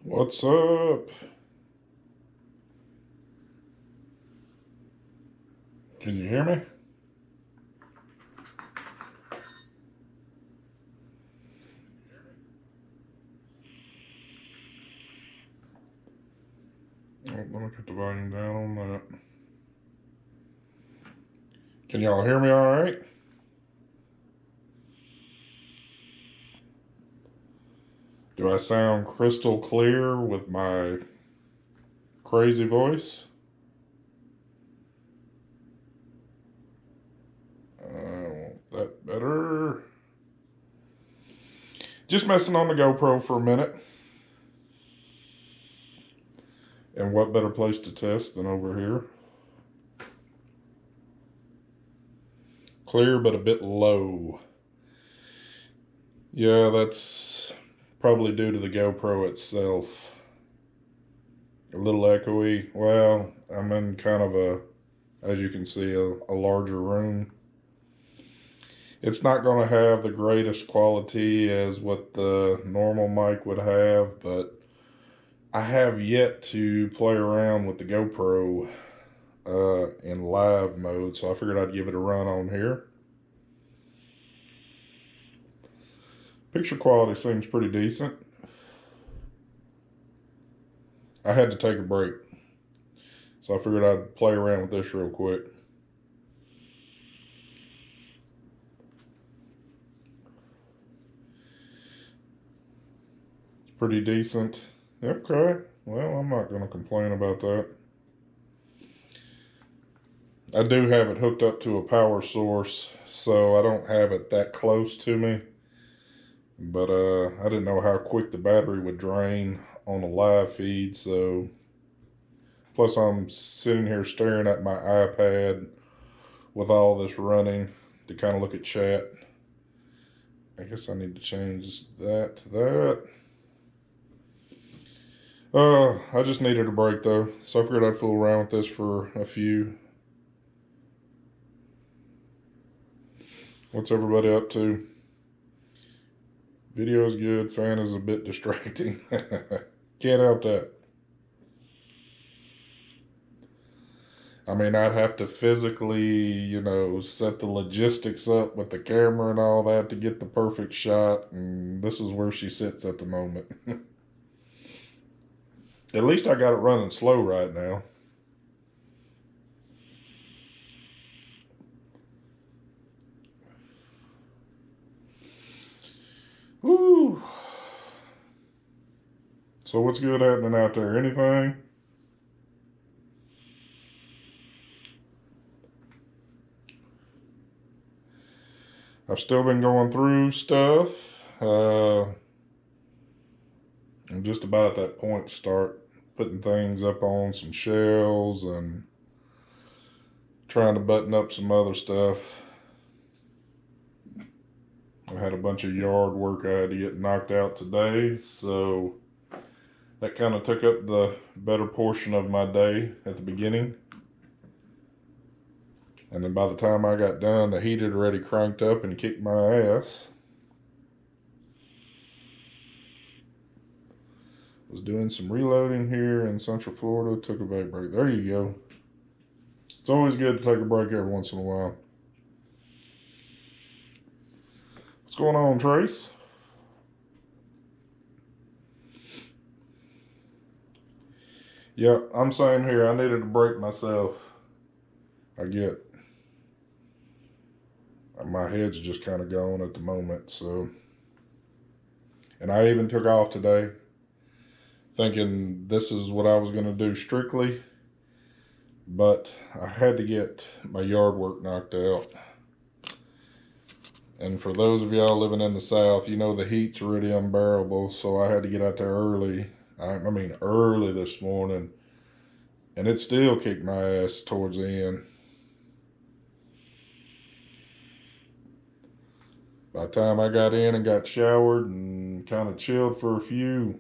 What's up? Can you hear me? Oh, let me put the volume down on that. Can y'all hear me all right? Do I sound crystal clear with my crazy voice? That better. Just messing on the GoPro for a minute. And what better place to test than over here? Clear but a bit low. Yeah, that's probably due to the GoPro itself. A little echoey. Well, I'm in kind of a, as you can see, a larger room. It's not going to have the greatest quality as what the normal mic would have, but I have yet to play around with the GoPro in live mode, so I figured I'd give it a run on here. Picture quality seems pretty decent. I had to take a break, so I figured I'd play around with this real quick. Pretty decent. Okay, well, I'm not going to complain about that. I do have it hooked up to a power source, so I don't have it that close to me. But I didn't know how quick the battery would drain on a live feed, so plus I'm sitting here staring at my iPad with all this running to kind of look at chat. I guess I need to change that to that. I just needed a break though, so I figured I'd fool around with this for a few. What's everybody up to? Video is good, fan is a bit distracting. Can't help that. I mean, I'd have to physically, set the logistics up with the camera and all that to get the perfect shot, and this is where she sits at the moment. At least I got it running slow right now. Woo! So what's good happening out there? Anything? I've still been going through stuff. I'm just about at that point to start putting things up on some shelves and trying to button up some other stuff. I had a bunch of yard work I had to get knocked out today, so that kind of took up the better portion of my day at the beginning. And then by the time I got done, the heat had already cranked up and kicked my ass. Was doing some reloading here in Central Florida, took a big break. There you go. It's always good to take a break every once in a while. What's going on, Trace? Yeah, I'm same here. I needed a break myself. I get my head's just kind of gone at the moment, so. And I even took off today thinking this is what I was going to do strictly, but I had to get my yard work knocked out. And for those of y'all living in the South, the heat's really unbearable, so I had to get out there early. I mean, early this morning, and it still kicked my ass towards the end. By the time I got in and got showered and kind of chilled for a few,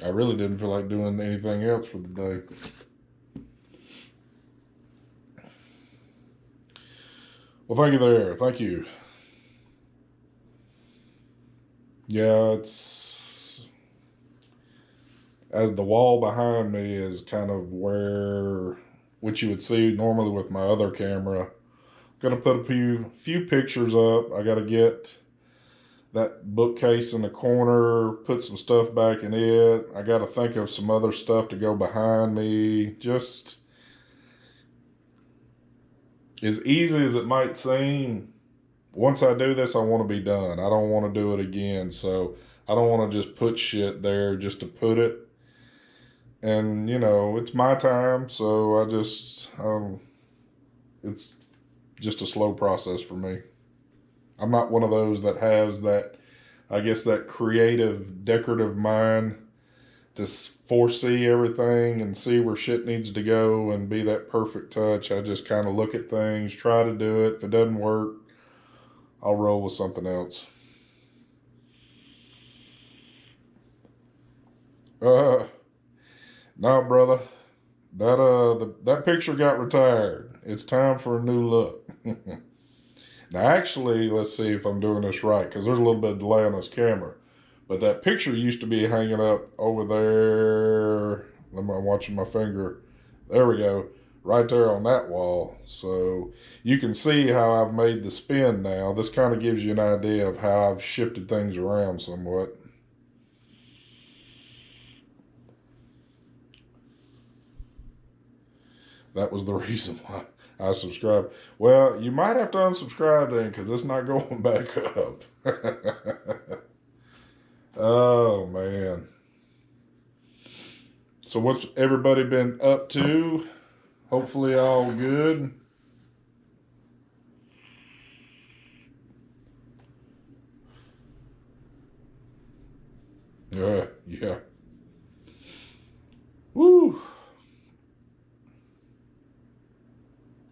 I really didn't feel like doing anything else for the day. Well, thank you there. Thank you. Yeah, as the wall behind me is kind of where, which you would see normally with my other camera. Gonna put a few pictures up. I gotta get that bookcase in the corner, put some stuff back in it. I gotta think of some other stuff to go behind me. Just as easy as it might seem, once I do this, I want to be done. I don't want to do it again. So I don't want to just put shit there just to put it. And, you know, it's my time. So it's just a slow process for me. I'm not one of those that has that, I guess, that creative, decorative mind to foresee everything and see where shit needs to go and be that perfect touch. I just kind of look at things, try to do it. If it doesn't work, I'll roll with something else. No, brother. That picture got retired. It's time for a new look. Now, actually, let's see if I'm doing this right, because there's a little bit of delay on this camera. But that picture used to be hanging up over there. I'm watching my finger. There we go. Right there on that wall. So you can see how I've made the spin now. This kind of gives you an idea of how I've shifted things around somewhat. That was the reason why I subscribed. Well, you might have to unsubscribe then, because it's not going back up. Oh, man. So what's everybody been up to? Hopefully all good. Yeah. Woo.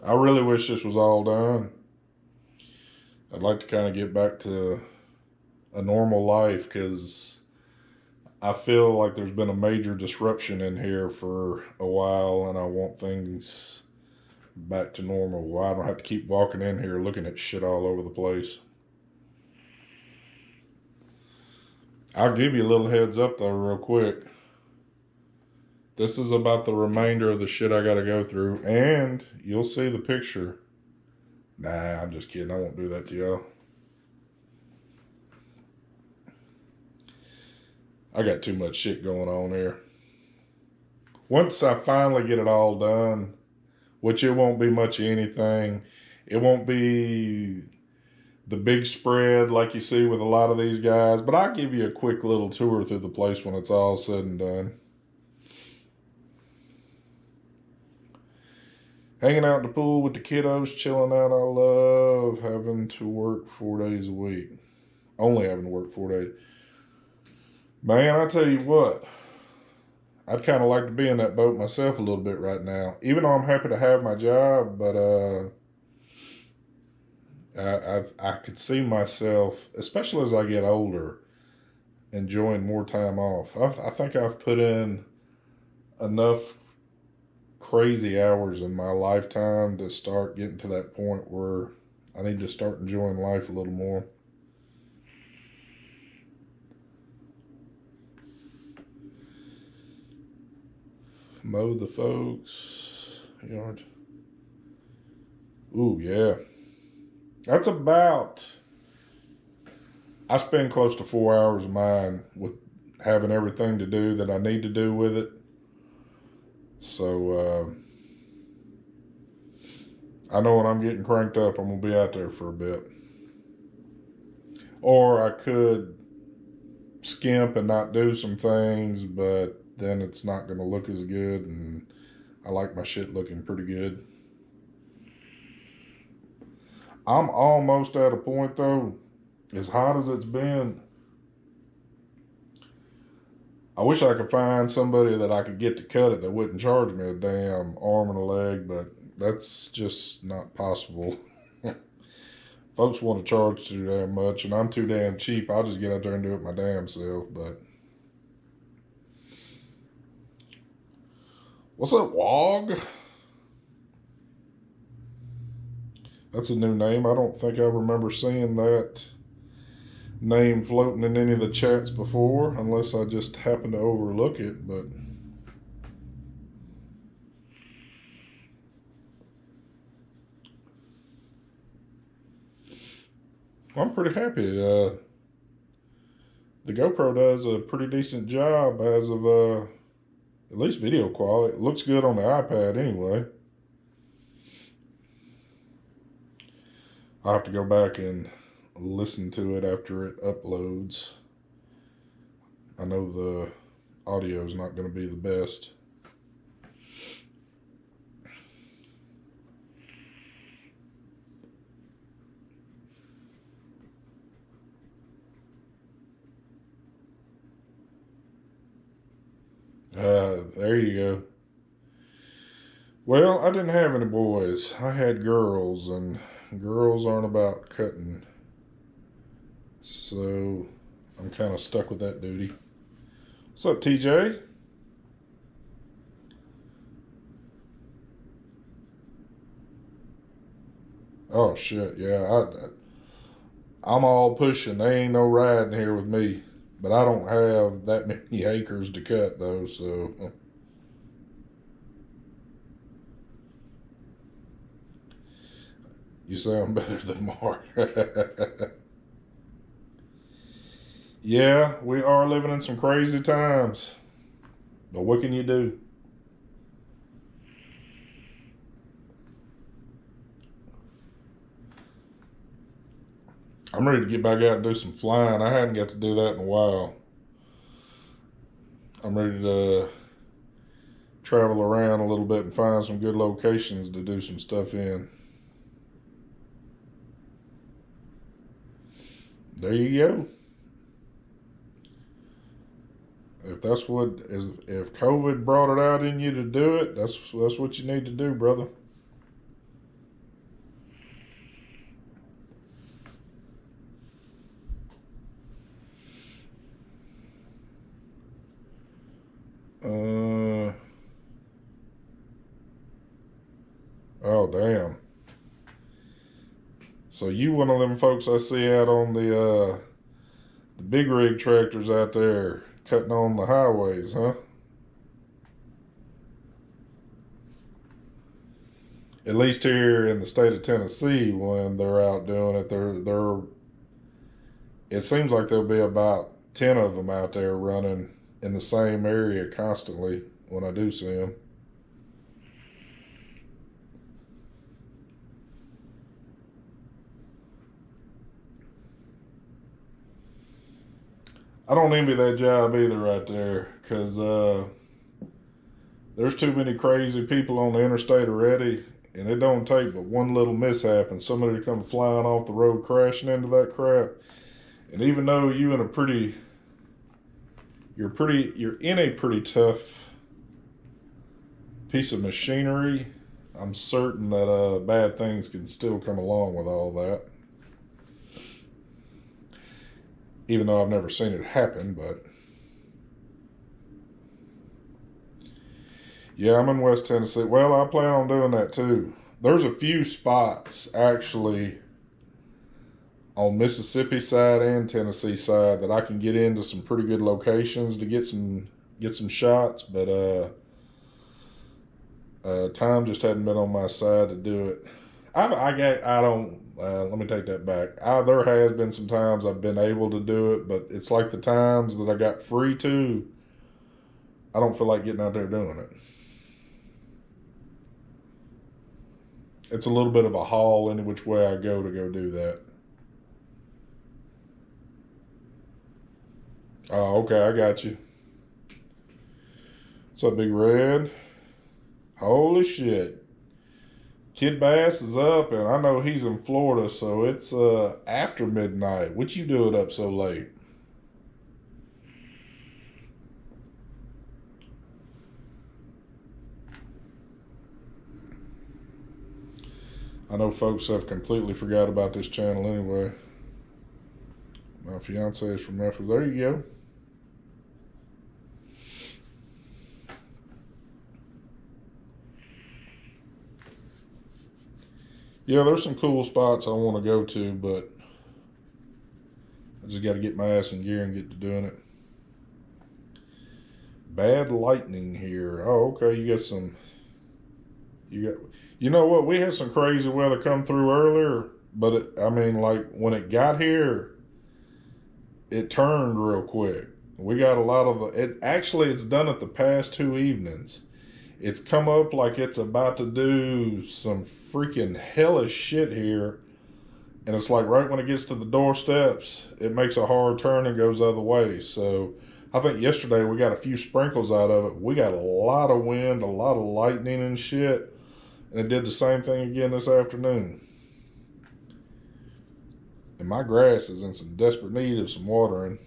I really wish this was all done. I'd like to kind of get back to a normal life, because I feel like there's been a major disruption in here for a while, and I want things back to normal where I don't have to keep walking in here looking at shit all over the place. I'll give you a little heads up though, real quick. This is about the remainder of the shit I gotta go through, and you'll see the picture. Nah, I'm just kidding. I won't do that to y'all. I got too much shit going on here. Once I finally get it all done, which it won't be much of anything, it won't be the big spread like you see with a lot of these guys, but I'll give you a quick little tour through the place when it's all said and done. Hanging out in the pool with the kiddos, chilling out. I love having to work 4 days a week. Only having to work 4 days. Man, I tell you what, I'd kind of like to be in that boat myself a little bit right now. Even though I'm happy to have my job, but I could see myself, especially as I get older, enjoying more time off. I think I've put in enough crazy hours in my lifetime to start getting to that point where I need to start enjoying life a little more. Mow the folks' yard. Ooh, yeah. That's about, I spend close to 4 hours of mine with having everything to do that I need to do with it. So, I know when I'm getting cranked up, I'm going to be out there for a bit. Or I could skimp and not do some things, but then it's not going to look as good, and I like my shit looking pretty good. I'm almost at a point, though, as hot as it's been, I wish I could find somebody that I could get to cut it that wouldn't charge me a damn arm and a leg, but that's just not possible. Folks want to charge too damn much, and I'm too damn cheap. I'll just get out there and do it my damn self, but... What's up, Wog? That's a new name. I don't think I remember seeing that name floating in any of the chats before, unless I just happen to overlook it, but I'm pretty happy. The GoPro does a pretty decent job as of at least video quality. It looks good on the iPad anyway. I'll have to go back and listen to it after it uploads. I know the audio is not going to be the best. There you go. Well, I didn't have any boys. I had girls, and girls aren't about cutting. So I'm kind of stuck with that duty. What's up, TJ? Oh shit, yeah. I'm all pushing. There ain't no riding here with me. But I don't have that many acres to cut though, so you sound better than Mark. Yeah, we are living in some crazy times. But what can you do? I'm ready to get back out and do some flying. I hadn't got to do that in a while. I'm ready to travel around a little bit and find some good locations to do some stuff in. There you go. If that's what is, if COVID brought it out in you to do it, that's what you need to do, brother. Oh damn. So you one of them folks I see out on the big rig tractors out there cutting on the highways, huh? At least here in the state of Tennessee, when they're out doing it, they're. It seems like there'll be about 10 of them out there running in the same area constantly when I do see them. I don't envy that job either, right there, because there's too many crazy people on the interstate already, and it don't take but one little mishap and somebody come flying off the road crashing into that crap. And even though you're in a pretty tough piece of machinery, I'm certain that bad things can still come along with all that. Even though I've never seen it happen, but yeah, I'm in West Tennessee. Well, I plan on doing that too. There's a few spots actually on Mississippi side and Tennessee side that I can get into some pretty good locations to get some shots, but time just hadn't been on my side to do it. I don't. Let me take that back. There has been some times I've been able to do it, but it's like the times that I got free to. I don't feel like getting out there doing it. It's a little bit of a haul any which way I go to go do that. Oh, okay, I got you. What's up, Big Red? Holy shit. Kid Bass is up, and I know he's in Florida, so it's after midnight. What you doing up so late? I know folks have completely forgot about this channel anyway. My fiance is from Memphis. There you go. Yeah, there's some cool spots I want to go to, but I just got to get my ass in gear and get to doing it. Bad lightning here. Oh, okay. You got some. You got. You know what? We had some crazy weather come through earlier, but I mean, like when it got here, it turned real quick. We got a lot of the. It actually, it's done it the past 2 evenings. It's come up like it's about to do some freaking hellish shit here, and it's like right when it gets to the doorsteps, it makes a hard turn and goes the other way. So I think yesterday we got a few sprinkles out of it. We got a lot of wind, a lot of lightning and shit, and it did the same thing again this afternoon. And my grass is in some desperate need of some watering,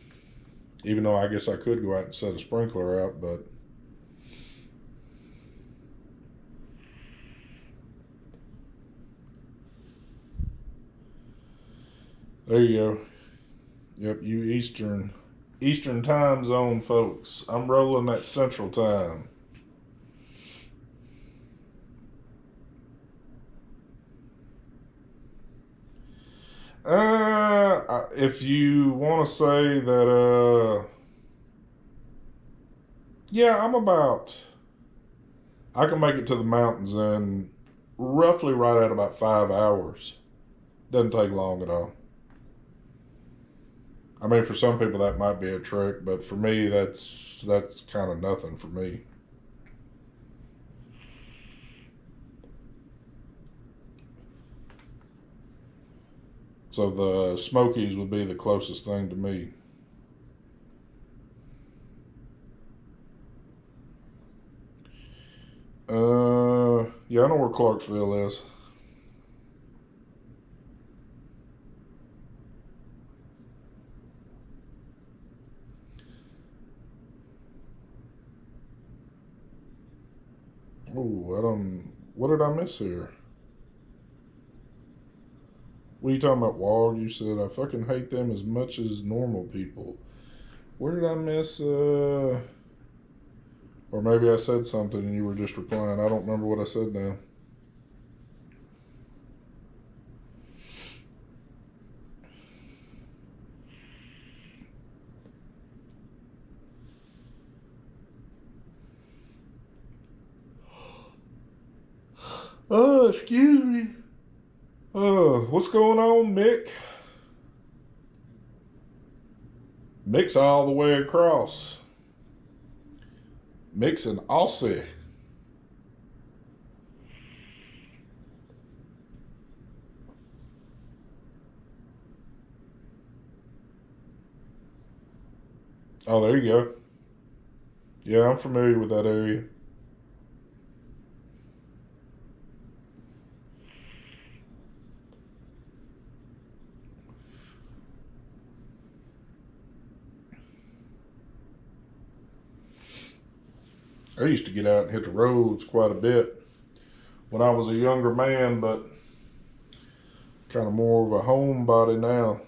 even though I guess I could go out and set a sprinkler out, but there you go. Yep, you Eastern time zone folks. I'm rolling that Central time. If you want to say that, yeah, I can make it to the mountains in roughly right at about 5 hours. Doesn't take long at all. I mean, for some people that might be a trick, but for me, that's kind of nothing for me. So the Smokies would be the closest thing to me. Yeah, I know where Clarksville is. Oh, I don't. What did I miss here? What are you talking about, Wog? You said I fucking hate them as much as normal people. Where did I miss? Or maybe I said something and you were just replying. I don't remember what I said now. Oh, excuse me. What's going on, Mick? Mick's all the way across. Mick's an Aussie. Oh, there you go. Yeah, I'm familiar with that area. I used to get out and hit the roads quite a bit when I was a younger man, but kind of more of a homebody now.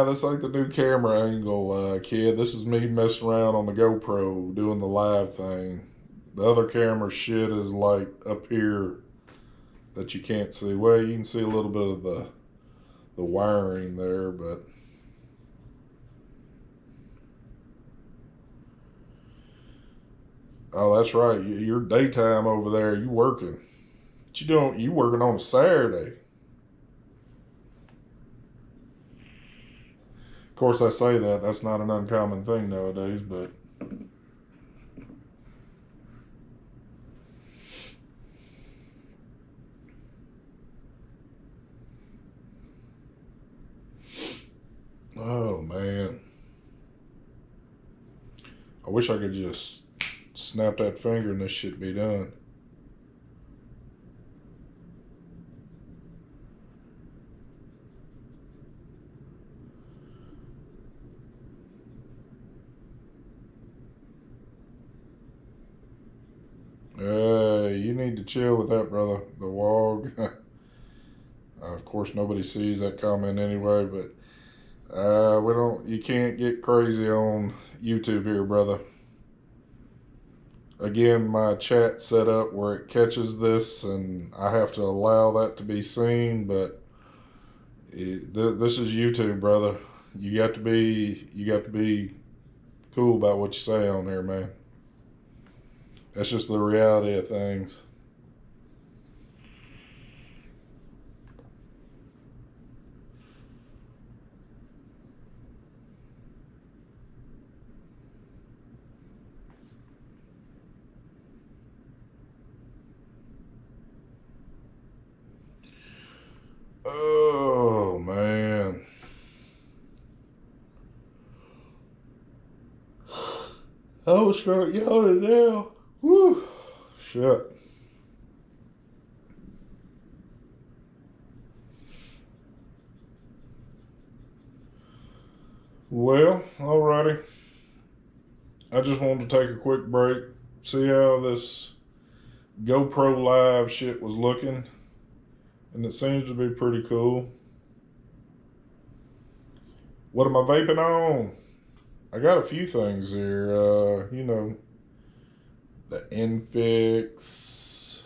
This ain't the new camera angle, kid. This is me messing around on the GoPro doing the live thing. The other camera shit is like up here that you can't see. Well, you can see a little bit of the wiring there, but oh, that's right. You're daytime over there. You working? What you doing? You working on a Saturday? Of course, I say that. That's not an uncommon thing nowadays, but oh man, I wish I could just snap that finger and this shit be done. You need to chill with that, brother. The Wog. Of course, nobody sees that comment anyway, but we don't. You can't get crazy on YouTube here, brother. Again, my chat set up where it catches this, and I have to allow that to be seen. But This is YouTube, brother. You got to be cool about what you say on there, man. That's just the reality of things. Oh man. I was start yawning now. Whew. Shit. Well, alrighty. I just wanted to take a quick break, see how this GoPro Live shit was looking, and it seems to be pretty cool. What am I vaping on? I got a few things here. The Infix.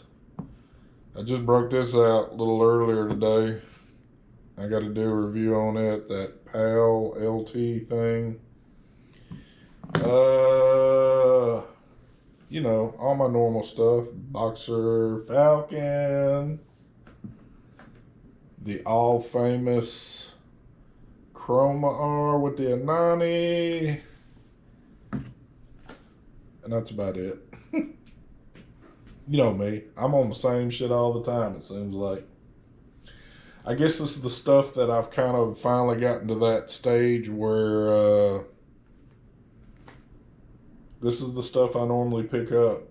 I just broke this out a little earlier today. I got to do a review on it. That PAL LT thing. All my normal stuff. Boxer Falcon. The all famous Chroma R with the Anani. And that's about it. You know me. I'm on the same shit all the time, it seems like. I guess this is the stuff that I've kind of finally gotten to that stage where this is the stuff I normally pick up.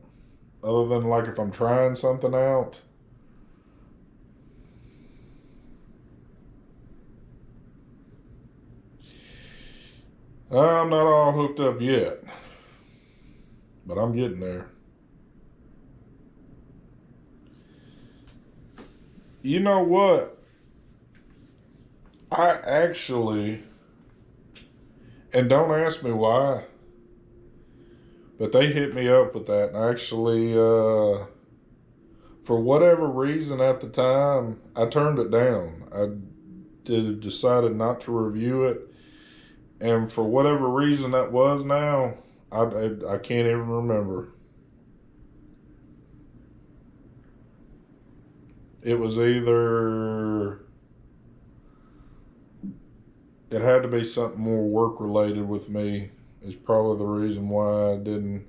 Other than like if I'm trying something out. I'm not all hooked up yet. But I'm getting there. You know what? I actually, and don't ask me why, but they hit me up with that. And actually, for whatever reason at the time, I turned it down. Decided not to review it. And for whatever reason that was now, I can't even remember. It was either, it had to be something more work related with me, is probably the reason why I didn't.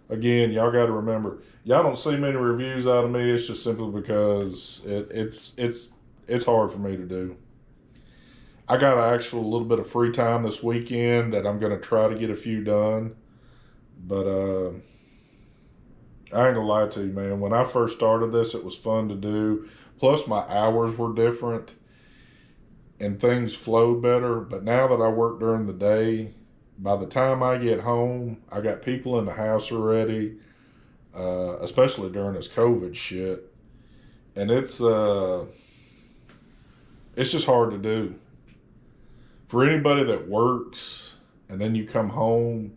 Again, y'all got to remember, y'all don't see many reviews out of me. It's just simply because it's hard for me to do. I got actually a little bit of free time this weekend that I'm going to try to get a few done. But I ain't gonna lie to you, man. When I first started this, it was fun to do. Plus, my hours were different and things flowed better. But now that I work during the day, by the time I get home, I got people in the house already, especially during this COVID shit. And it's just hard to do. For anybody that works and then you come home,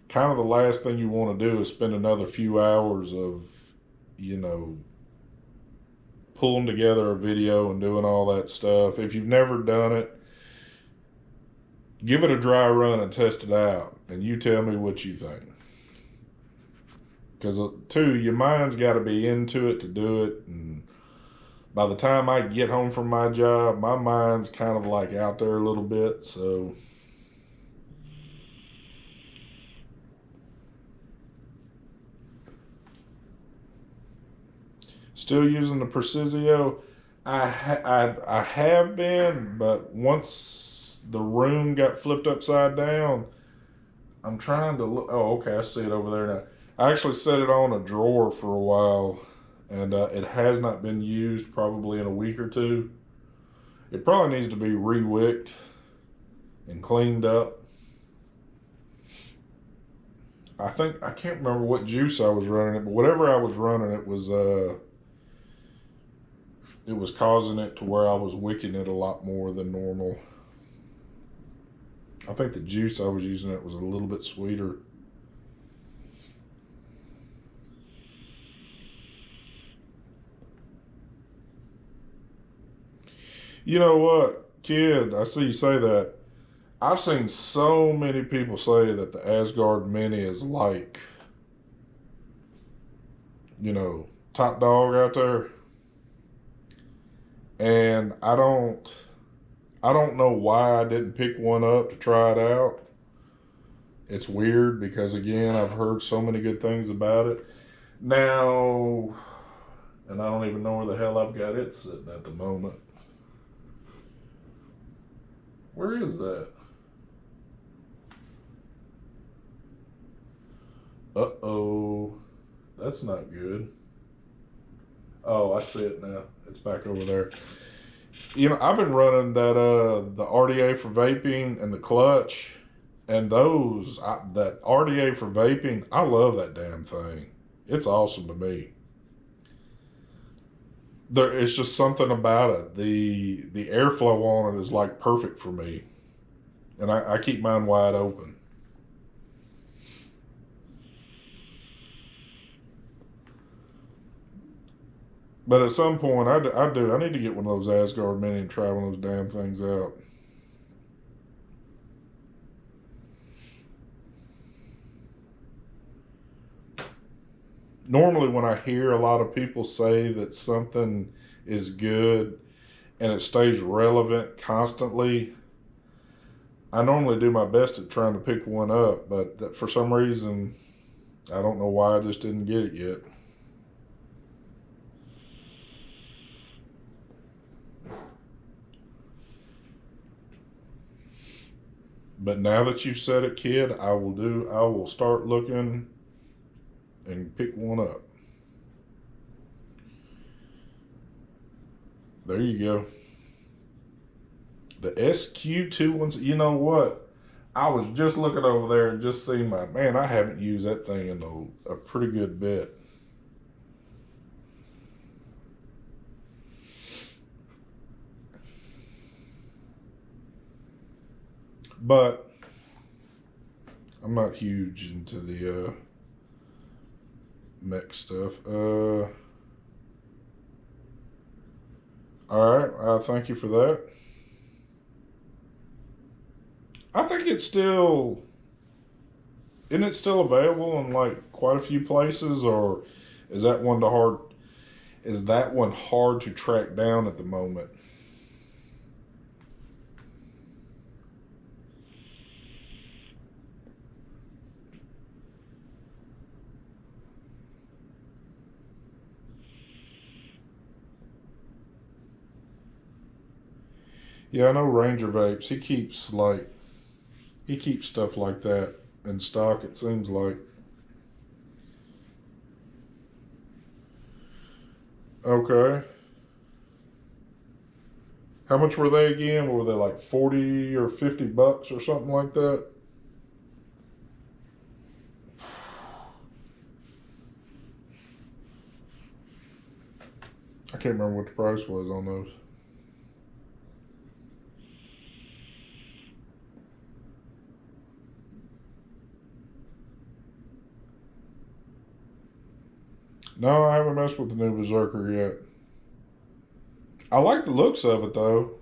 kind of the last thing you want to do is spend another few hours of, pulling together a video and doing all that stuff. If you've never done it, give it a dry run and test it out, and you tell me what you think. Because, too, your mind's got to be into it to do it, and by the time I get home from my job, my mind's kind of like out there a little bit, so still using the Precisio. I have been, but once the room got flipped upside down, I'm trying to look. Oh, okay, I see it over there now. I actually set it on a drawer for a while, and it has not been used probably in a week or two. It probably needs to be re-wicked and cleaned up. I can't remember what juice I was running it, but whatever I was running, it was causing it to where I was wicking it a lot more than normal. I think the juice I was using it was a little bit sweeter. You know what, kid? I see you say that. I've seen so many people say that the Asgard Mini is like, you know, top dog out there, and I don't know why I didn't pick one up to try it out. It's weird because again, I've heard so many good things about it. Now, and I don't even know where the hell I've got it sitting at the moment. Where is that? Uh-oh. That's not good. Oh, I see it now. It's back over there. You know, I've been running the RDA for vaping and the clutch, and that RDA for vaping, I love that damn thing. It's awesome to me. It's just something about it. The airflow on it is like perfect for me, and I keep mine wide open. But at some point, I need to get one of those Asgard Mini and try one of those damn things out. Normally, when I hear a lot of people say that something is good and it stays relevant constantly, I normally do my best at trying to pick one up, but for some reason, I don't know why I just didn't get it yet. But now that you've said it, kid, I will start looking and pick one up. There you go. The SQ2 ones, you know what? I was just looking over there and just seeing man, I haven't used that thing in a pretty good bit. But I'm not huge into the mech stuff. All right, thank you for that. I think it's still, isn't it still available in like quite a few places, or is that one to hard? Is that one hard to track down at the moment? Yeah, I know Ranger Vapes. He keeps stuff like that in stock. It seems like. Okay. How much were they again? Were they like 40 or $50 or something like that? I can't remember what the price was on those. No, I haven't messed with the new Berserker yet. I like the looks of it though.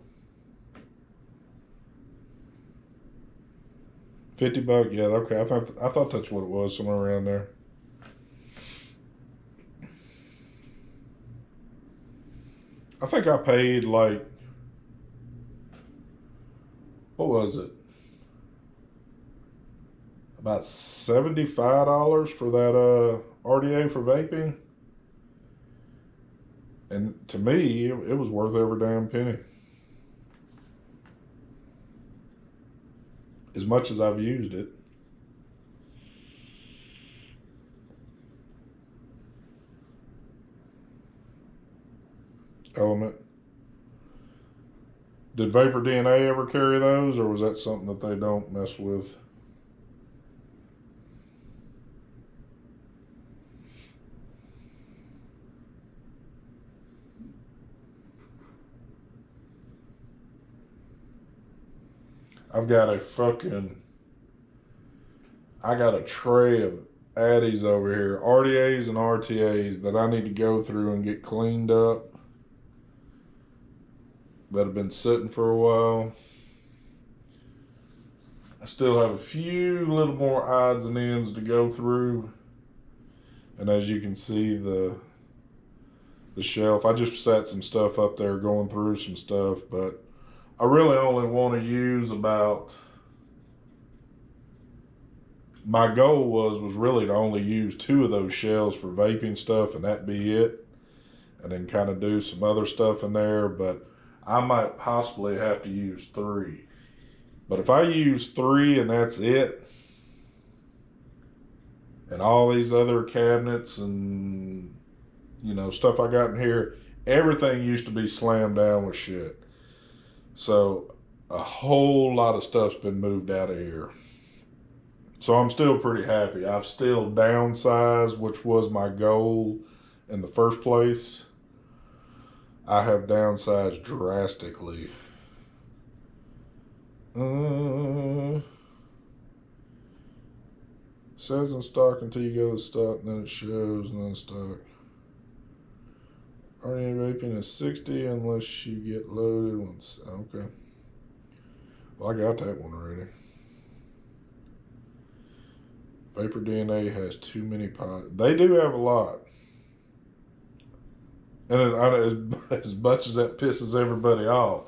$50, yeah, okay. I thought that's what it was, somewhere around there. I think I paid like, what was it? About $75 for that RDA for vaping. And to me, it was worth every damn penny. As much as I've used it. Element. Did Vapor DNA ever carry those, or was that something that they don't mess with? I've got a fucking, I got a tray of Addies over here, RDAs and RTAs that I need to go through and get cleaned up that have been sitting for a while. I still have a few little more odds and ends to go through. And as you can see, the shelf, I just set some stuff up there, going through some stuff, but I really only want to use about, my goal was really to only use 2 of those shelves for vaping stuff, and that be it. And then kind of do some other stuff in there, but I might possibly have to use 3. But if I use 3 and that's it, and all these other cabinets and, you know, stuff I got in here, everything used to be slammed down with shit. So a whole lot of stuff's been moved out of here. So I'm still pretty happy. I've still downsized, which was my goal in the first place. I have downsized drastically. Says in stock until you go to stock, and then it shows non-stock. RDA vaping is 60 unless you get loaded once. Okay. Well, I got that one already. Vapor DNA has too many pods. They do have a lot. And as much as that pisses everybody off,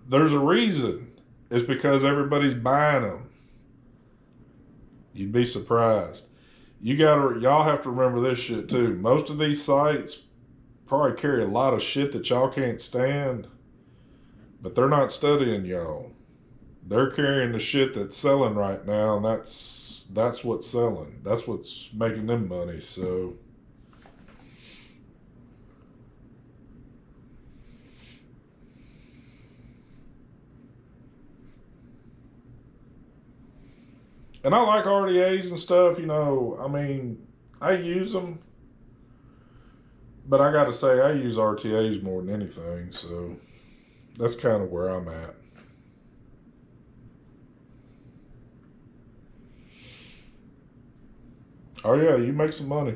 there's a reason. It's because everybody's buying them. You'd be surprised. Y'all have to remember this shit too. Most of these sites probably carry a lot of shit that y'all can't stand, but they're not studying y'all. They're carrying the shit that's selling right now, and that's what's selling. That's what's making them money. So and I like RDAs and stuff, you know. I mean, I use them, but I gotta say I use RTAs more than anything, so that's kind of where I'm at. Oh yeah, you make some money.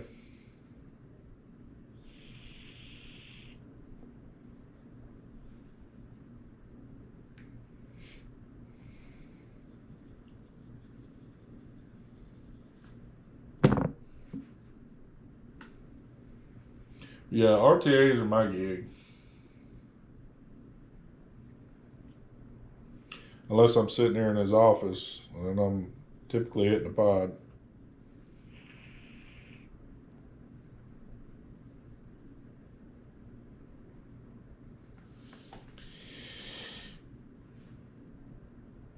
Yeah, RTAs are my gig. Unless I'm sitting here in his office, and I'm typically hitting the pod.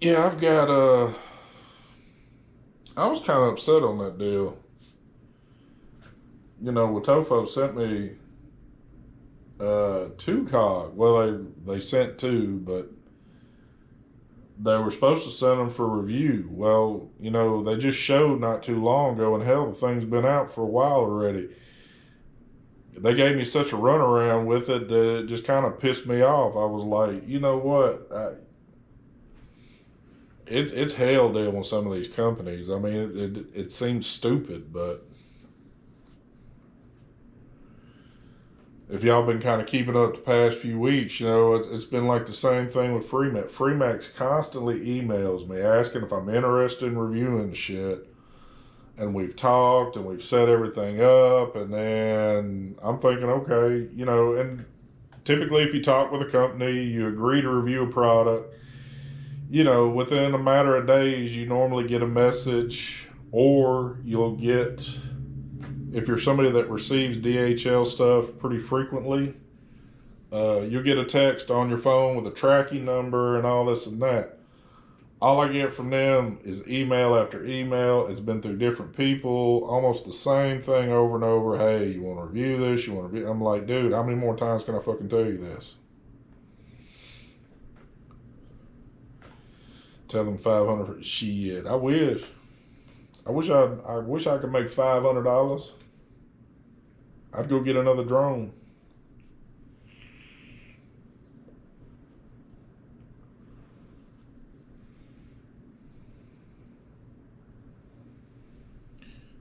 Yeah, I've got I was kind of upset on that deal. You know, Watofo sent me 2 cog. Well, they sent 2, but they were supposed to send them for review. Well, you know, they just showed not too long ago, and hell, the thing's been out for a while already. They gave me such a runaround with it that it just kind of pissed me off. I was like, you know what? It's hell dealing with some of these companies. I mean, it seems stupid, but if y'all been kind of keeping up the past few weeks, you know, it's been like the same thing with Freemax. Freemax constantly emails me asking if I'm interested in reviewing shit. And we've talked and we've set everything up, and then I'm thinking, okay, you know, and typically if you talk with a company, you agree to review a product, you know, within a matter of days, you normally get a message, or you'll get, if you're somebody that receives DHL stuff pretty frequently, you'll get a text on your phone with a tracking number and all this and that. All I get from them is email after email. It's been through different people, almost the same thing over and over. Hey, you want to review this? You want to review? I'm like, dude, how many more times can I fucking tell you this? Tell them 500 for shit. I wish. I wish I could make $500. I'd go get another drone.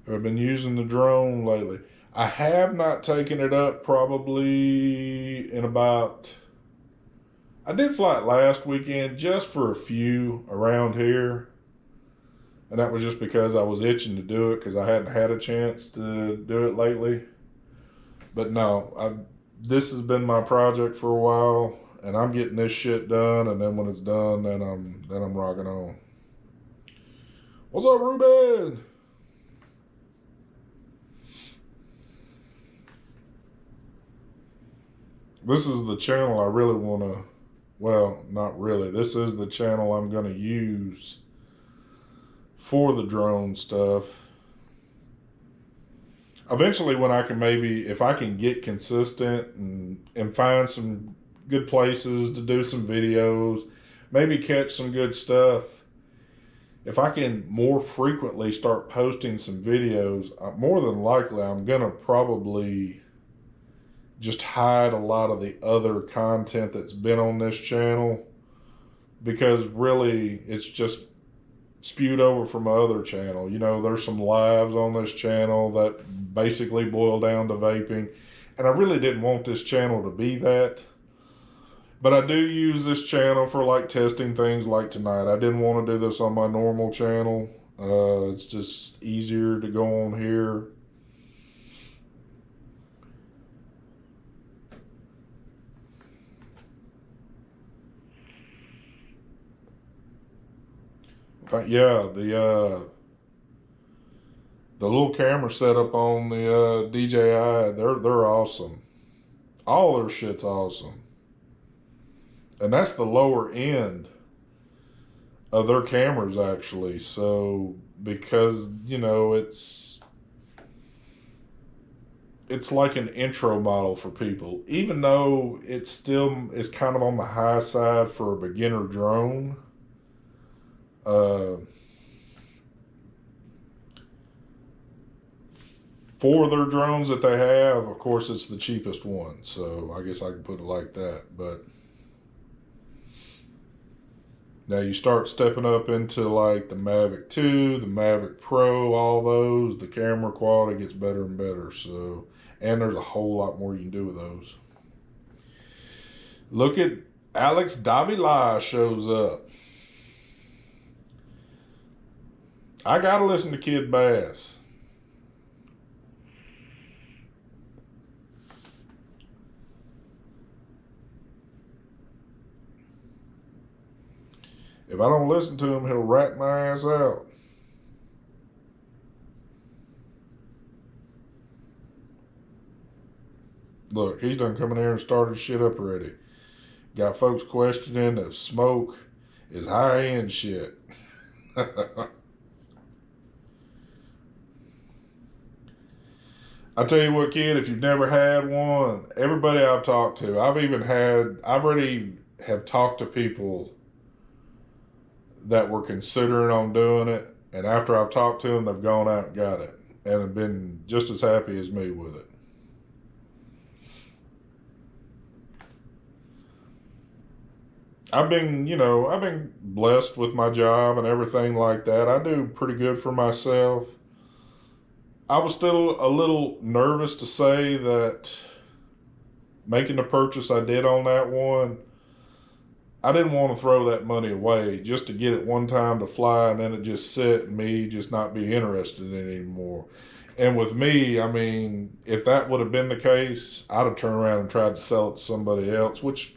I've been using the drone lately. I have not taken it up probably in about I did fly it last weekend just for a few around here. And that was just because I was itching to do it because I hadn't had a chance to do it lately. But no, this has been my project for a while, and I'm getting this shit done. And then when it's done, then I'm rocking on. What's up, Ruben? This is the channel I really want to. Well, not really. This is the channel I'm going to use for the drone stuff. Eventually, when I can maybe, if I can get consistent and find some good places to do some videos, maybe catch some good stuff. If I can more frequently start posting some videos, more than likely I'm going to probably just hide a lot of the other content that's been on this channel, because really it's just spewed over from my other channel. You know, there's some lives on this channel that basically boil down to vaping, and I really didn't want this channel to be that. But I do use this channel for like testing things like tonight. I didn't want to do this on my normal channel. It's just easier to go on here. But yeah, the little camera setup on the DJI, they're awesome. All their shit's awesome. And that's the lower end of their cameras, actually. So, because, you know, it's like an intro model for people, even though it still is kind of on the high side for a beginner drone. For their drones that they have, of course, it's the cheapest one. So I guess I can put it like that. But now you start stepping up into like the Mavic 2, the Mavic Pro, all those, the camera quality gets better and better. So, and there's a whole lot more you can do with those. Look at Alex Davila shows up. I gotta listen to Kid Bass. If I don't listen to him, he'll rat my ass out. Look, he's done coming here and started shit up already. Got folks questioning if smoke is high-end shit. I tell you what, kid, if you've never had one, everybody I've talked to, I've already have talked to people that were considering on doing it, and after I've talked to them, they've gone out and got it, and have been just as happy as me with it. I've been blessed with my job and everything like that. I do pretty good for myself. I was still a little nervous to say that making the purchase I did on that one, I didn't want to throw that money away just to get it one time to fly and then it just sit and me just not be interested in it anymore. And with me, I mean, if that would have been the case, I'd have turned around and tried to sell it to somebody else, which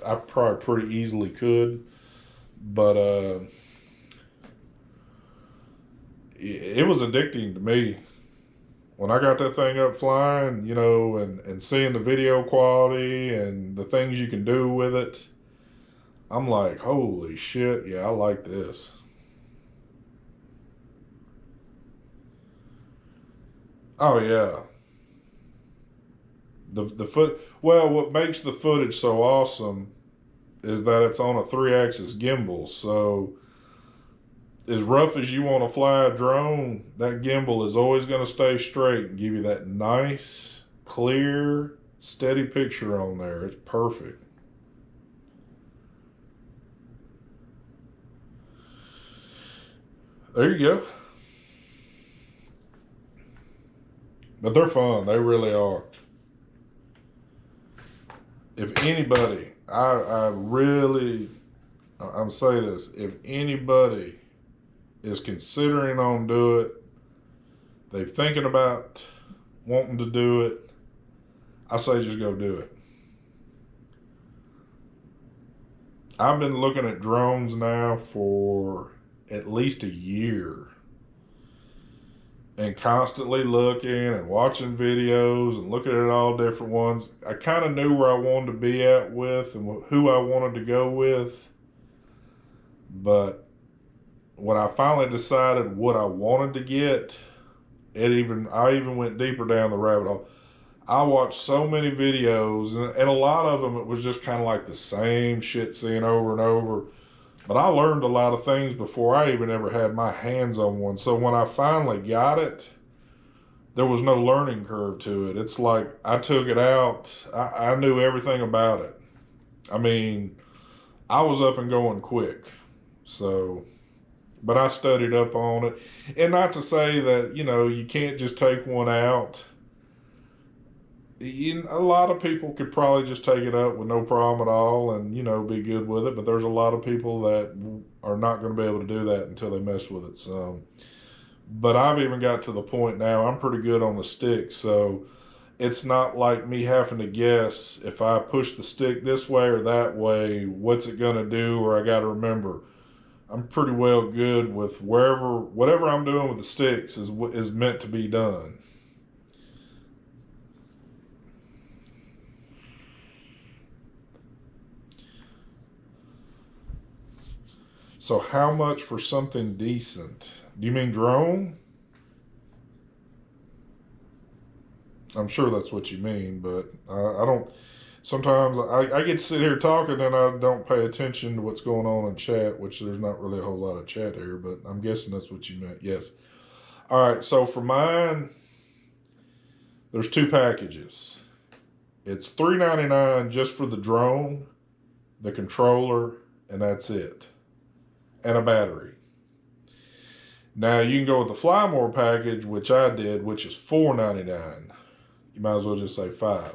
I probably pretty easily could. But it was addicting to me. When I got that thing up flying, you know, and seeing the video quality and the things you can do with it, I'm like, holy shit, yeah, I like this. Oh yeah. Well, what makes the footage so awesome is that it's on a 3-axis gimbal. So as rough as you want to fly a drone, that gimbal is always going to stay straight and give you that nice, clear, steady picture on there. It's perfect. There you go. But they're fun. They really are. If anybody I really, I'm saying this, if anybody is considering on do it, they're thinking about wanting to do it, I say just go do it. I've been looking at drones now for at least a year and constantly looking and watching videos and looking at all different ones. I kind of knew where I wanted to be at with and who I wanted to go with. But when I finally decided what I wanted to get, I even went deeper down the rabbit hole. I watched so many videos, and a lot of them it was just kind of like the same shit seen over and over. But I learned a lot of things before I even ever had my hands on one. So when I finally got it, there was no learning curve to it. It's like I took it out. I knew everything about it. I mean, I was up and going quick. So, but I studied up on it. And not to say that, you can't just take one out. A lot of people could probably just take it up with no problem at all and, be good with it. But there's a lot of people that are not going to be able to do that until they mess with it. So, but I've even got to the point now, I'm pretty good on the stick. So it's not like me having to guess if I push the stick this way or that way, what's it going to do? Or I got to remember, I'm pretty well good with whatever I'm doing with the sticks is meant to be done. So how much for something decent? Do you mean drone? I'm sure that's what you mean, but I don't. Sometimes I get to sit here talking and I don't pay attention to what's going on in chat, which there's not really a whole lot of chat here, but I'm guessing that's what you meant. Yes. All right. So for mine, there's two packages. It's $3.99 just for the drone, the controller, and that's it, and a battery. Now you can go with the Fly More package, which I did, which is $4.99. You might as well just say $5.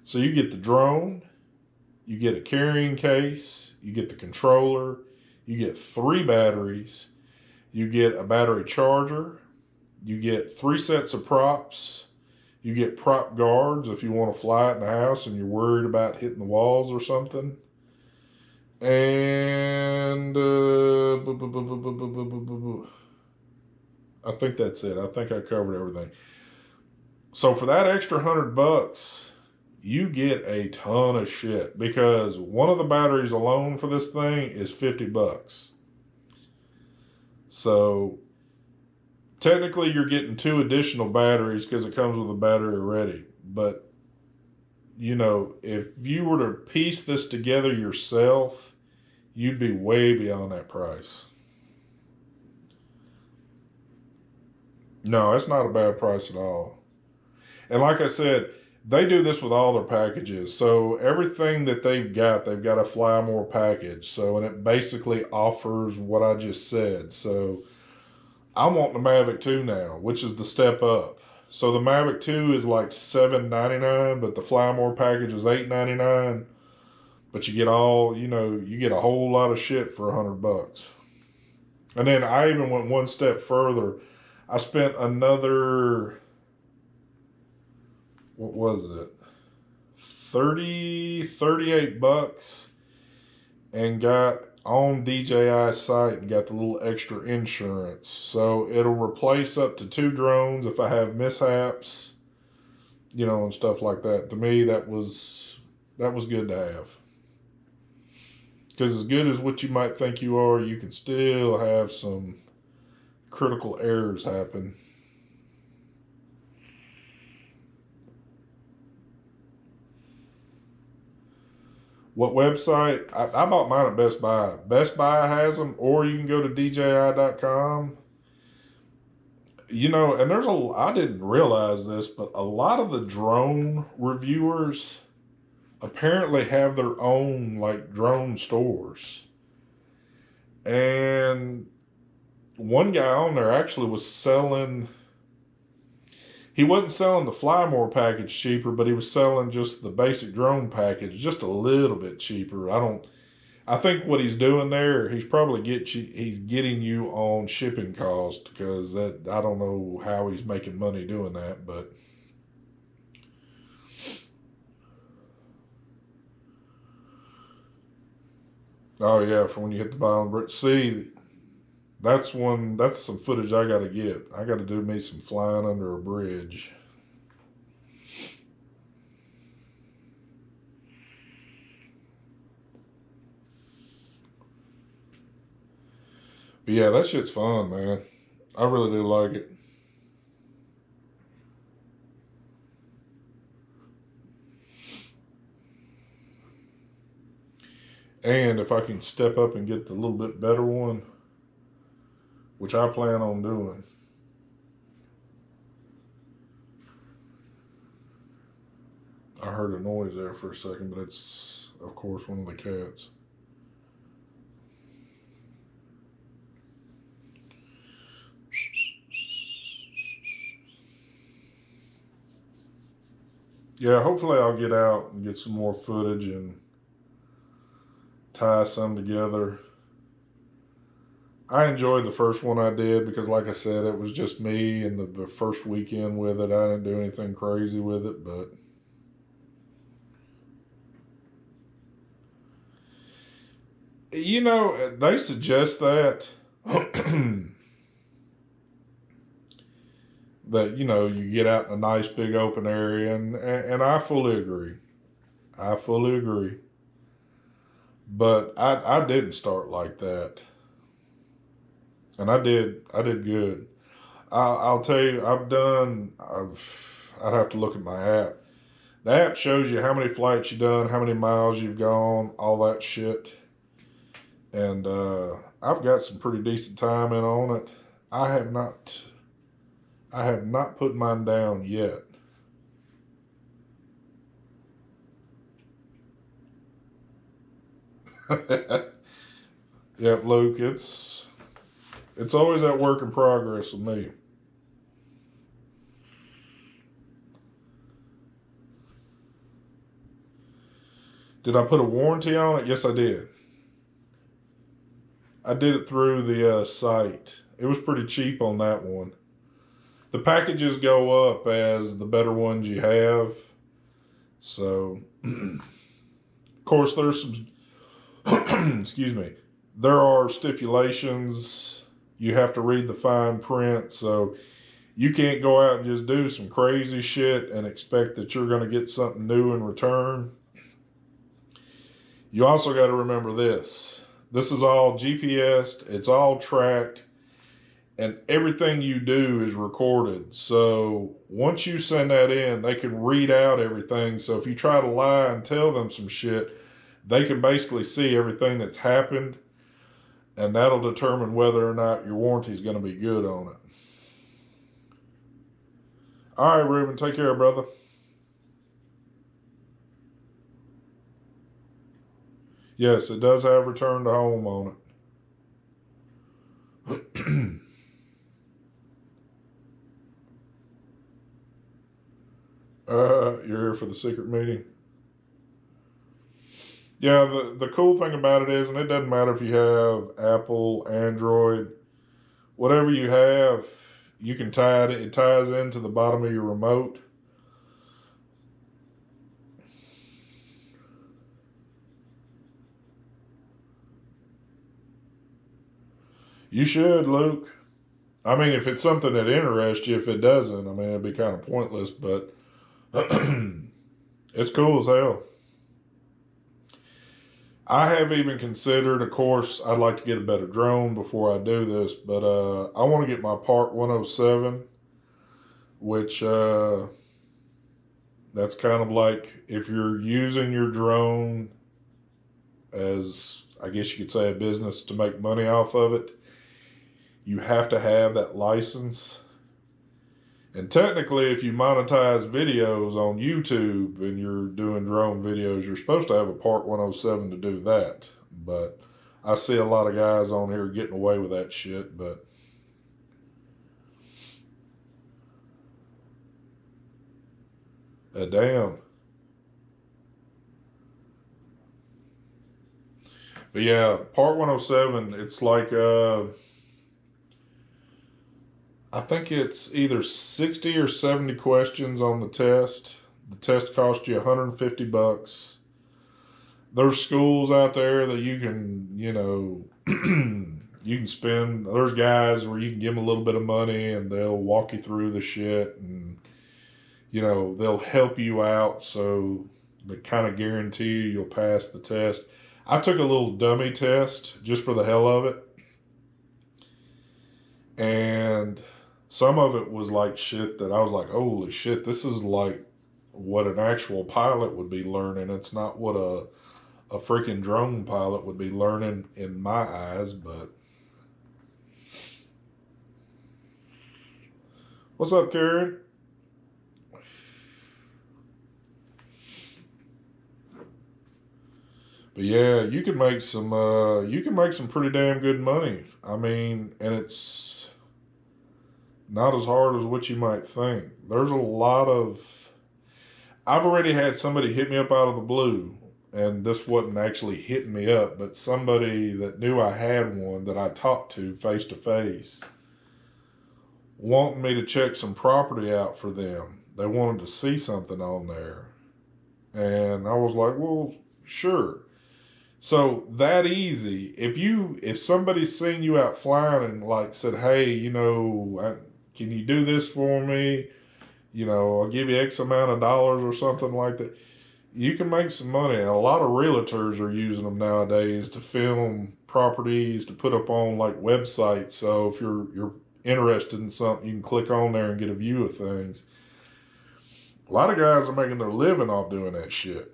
So you get the drone, you get a carrying case, you get the controller, you get 3 batteries, you get a battery charger, you get 3 sets of props, you get prop guards if you want to fly it in the house and you're worried about hitting the walls or something. And I think that's it. I think I covered everything. So for that extra $100, you get a ton of shit because one of the batteries alone for this thing is $50. So technically you're getting 2 additional batteries because it comes with a battery already. But if you were to piece this together yourself, you'd be way beyond that price. No, it's not a bad price at all. And like I said, they do this with all their packages. So everything that they've got a Fly More package. So, and it basically offers what I just said. So I'm wanting the Mavic 2 now, which is the step up. So the Mavic 2 is like $7.99, but the Fly More package is $8.99. But you get you get a whole lot of shit for $100. And then I even went one step further. I spent another, what was it? $38 and got on DJI's site and got the little extra insurance. So it'll replace up to 2 drones if I have mishaps, and stuff like that. To me, that was good to have. Because as good as what you might think you are, you can still have some critical errors happen. What website? I bought mine at Best Buy. Best Buy has them, or you can go to DJI.com. And I didn't realize this, but a lot of the drone reviewers apparently have their own like drone stores. And one guy on there actually was selling, he wasn't selling the Fly More package cheaper, but he was selling just the basic drone package just a little bit cheaper. I think what he's doing there, he's getting you on shipping cost, because that, I don't know how he's making money doing that, but oh yeah, from when you hit the bottom bridge. See, that's some footage I got to get. I got to do me some flying under a bridge. But yeah, that shit's fun, man. I really do like it. And if I can step up and get the little bit better one, which I plan on doing. I heard a noise there for a second, but it's, of course, one of the cats. Yeah, hopefully I'll get out and get some more footage and tie some together. I enjoyed the first one I did because, like I said, it was just me and the first weekend with it. I didn't do anything crazy with it, but you know, they suggest that that you get out in a nice big open area, and I fully agree. I fully agree. But I didn't start like that, and I did good. I'll tell you, I'd have to look at my app. The app shows you how many flights you've done, how many miles you've gone, all that shit. And I've got some pretty decent time in on it. I have not I have not put mine down yet. Yep, Luke, it's always that work in progress with me. Did I put a warranty on it? Yes, I did. I did it through the site. It was pretty cheap on that one. The packages go up as the better ones you have. So, of course, there's some, excuse me, there are stipulations. You have to read the fine print. So, you can't go out and just do some crazy shit and expect that you're going to get something new in return. You also got to remember this. This is all GPSed, it's all tracked, and everything you do is recorded. So once you send that in, they can read out everything. So if you try to lie and tell them some shit, they can basically see everything that's happened, and that'll determine whether or not your warranty is going to be good on it. All right, Ruben, take care, brother. Yes, it does have return to home on it. You're here for the secret meeting. Yeah, the cool thing about it is, and it doesn't matter if you have Apple, Android, whatever you have, you can tie it. It ties into the bottom of your remote. You should, Luke. I mean, if it's something that interests you. If it doesn't, I mean, it'd be kind of pointless. But it's cool as hell. I have even considered, of course, I'd like to get a better drone before I do this, but I want to get my Part 107, which that's kind of like if you're using your drone as, I guess you could say, a business to make money off of it, you have to have that license. And technically, if you monetize videos on YouTube and you're doing drone videos, you're supposed to have a Part 107 to do that. But I see a lot of guys on here getting away with that shit. But Damn. But yeah, part 107, it's like, I think it's either 60 or 70 questions on the test. The test costs you $150. There's schools out there that you can, you can spend. There's guys where you can give them a little bit of money and they'll walk you through the shit, and they'll help you out, so they kind of guarantee you'll pass the test. I took a little dummy test just for the hell of it, and some of it was like shit that I was like, holy shit, this is like what an actual pilot would be learning. It's not what a freaking drone pilot would be learning in my eyes. But what's up, Karen? But yeah, you can make some pretty damn good money. I mean, and it's not as hard as what you might think. There's a lot of I've already had somebody hit me up out of the blue, and this wasn't actually hitting me up, but somebody that knew I had one that I talked to face, wanting me to check some property out for them. They wanted to see something on there. And I was like, well, sure. So that easy. If somebody's seen you out flying and like said, hey, can you do this for me? I'll give you X amount of dollars or something like that. You can make some money. And a lot of realtors are using them nowadays to film properties to put up on like websites. So if you're interested in something, you can click on there and get a view of things. A lot of guys are making their living off doing that shit.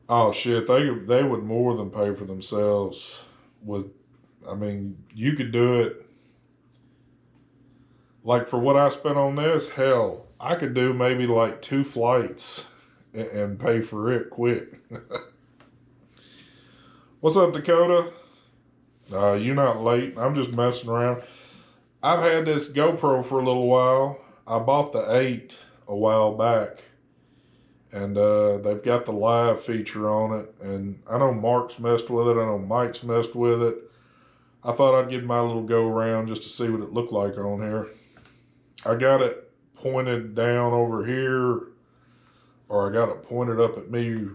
Oh shit, they would more than pay for themselves with I mean, you could do it like for what I spent on this, hell, I could do maybe like 2 flights and pay for it quick. What's up, Dakota? You're not late. I'm just messing around. I've had this GoPro for a little while. I bought the 8 a while back, and they've got the live feature on it. And I know Mark's messed with it. I know Mike's messed with it. I thought I'd give my little go around just to see what it looked like on here. I got it pointed down over here, or I got it pointed up at me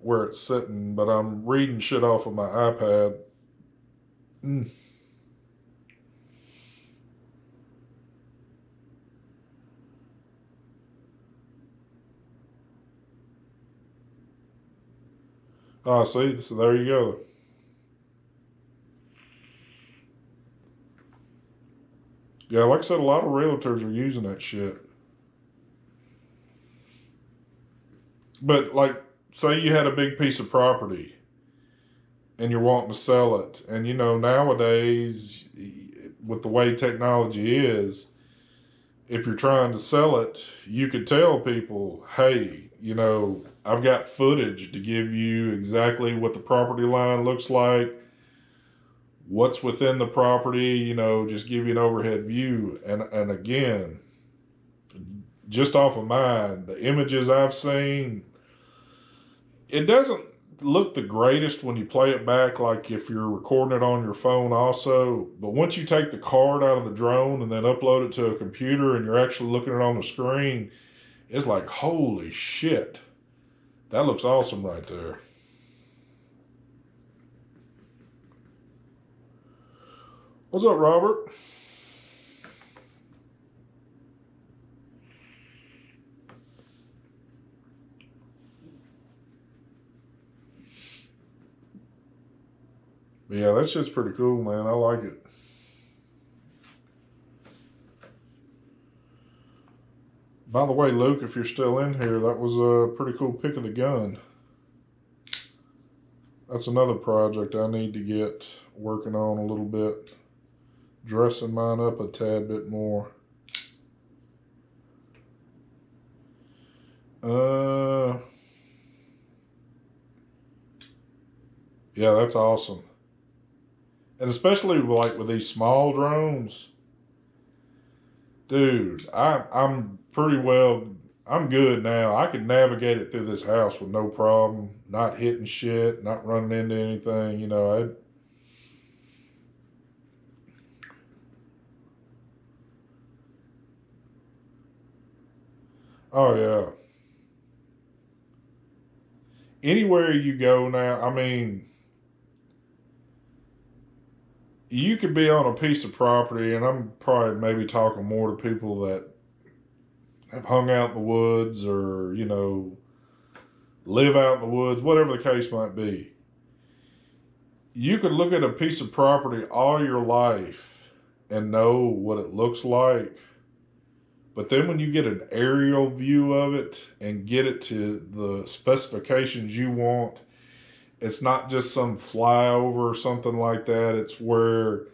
where it's sitting, but I'm reading shit off of my iPad. Oh, see, so there you go. Yeah, like I said, a lot of realtors are using that shit. But like, say you had a big piece of property and you're wanting to sell it, and nowadays with the way technology is, if you're trying to sell it, you could tell people, hey, I've got footage to give you exactly what the property line looks like, what's within the property, just give you an overhead view. And again, just off of mine, the images I've seen, it doesn't look the greatest when you play it back, like if you're recording it on your phone also. But once you take the card out of the drone and then upload it to a computer and you're actually looking at it on the screen, it's like, holy shit. That looks awesome right there. What's up, Robert? Yeah, that shit's pretty cool, man. I like it. By the way, Luke, if you're still in here, that was a pretty cool pick of the gun. That's another project I need to get working on a little bit. Dressing mine up a tad bit more. Yeah, that's awesome. And especially like with these small drones, Dude, I'm pretty well. I'm good now. I can navigate it through this house with no problem. Not hitting shit, not running into anything. You know, oh yeah. Anywhere you go now, I mean, you could be on a piece of property, and I'm probably maybe talking more to people that have hung out in the woods or, live out in the woods, whatever the case might be. You could look at a piece of property all your life and know what it looks like. But then when you get an aerial view of it and get it to the specifications you want, it's not just some flyover or something like that. It's where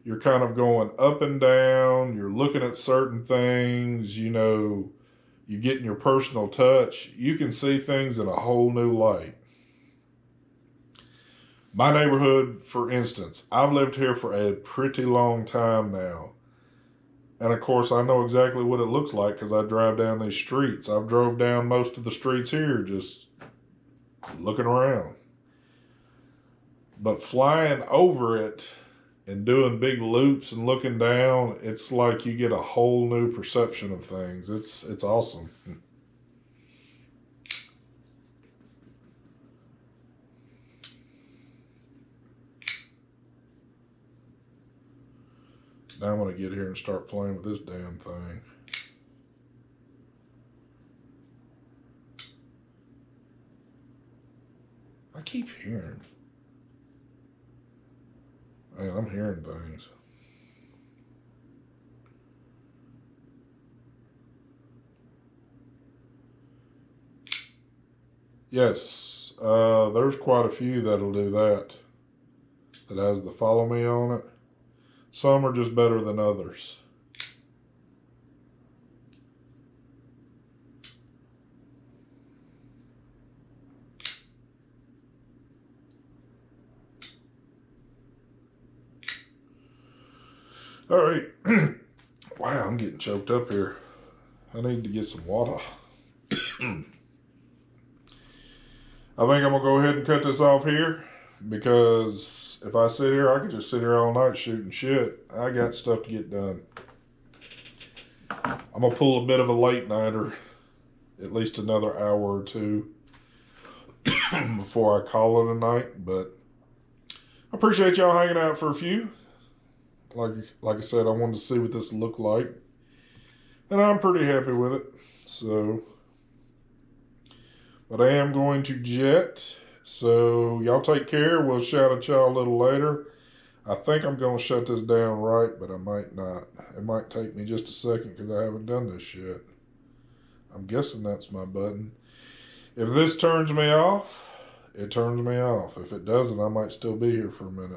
you're kind of going up and down, you're looking at certain things, you getting your personal touch. You can see things in a whole new light. My neighborhood, for instance, I've lived here for a pretty long time now. And of course, I know exactly what it looks like because I drive down these streets. I've drove down most of the streets here just looking around. But flying over it and doing big loops and looking down, it's like you get a whole new perception of things. It's awesome. Now I'm going to get here and start playing with this damn thing. I keep hearing. Man, I'm hearing things. Yes, there's quite a few that'll do that. That has the follow me on it. Some are just better than others. All right. Wow, I'm getting choked up here. I need to get some water. I think I'm going to go ahead and cut this off here because if I sit here, I could just sit here all night shooting shit. I got stuff to get done. I'm going to pull a bit of a late nighter, at least another hour or two before I call it a night. But I appreciate y'all hanging out for a few. Like I said, I wanted to see what this looked like. And I'm pretty happy with it. So, but I am going to jet. So y'all take care. We'll shout at y'all a little later. I think I'm going to shut this down right, but I might not. It might take me just a second because I haven't done this yet. I'm guessing that's my button. If this turns me off, it turns me off. If it doesn't, I might still be here for a minute.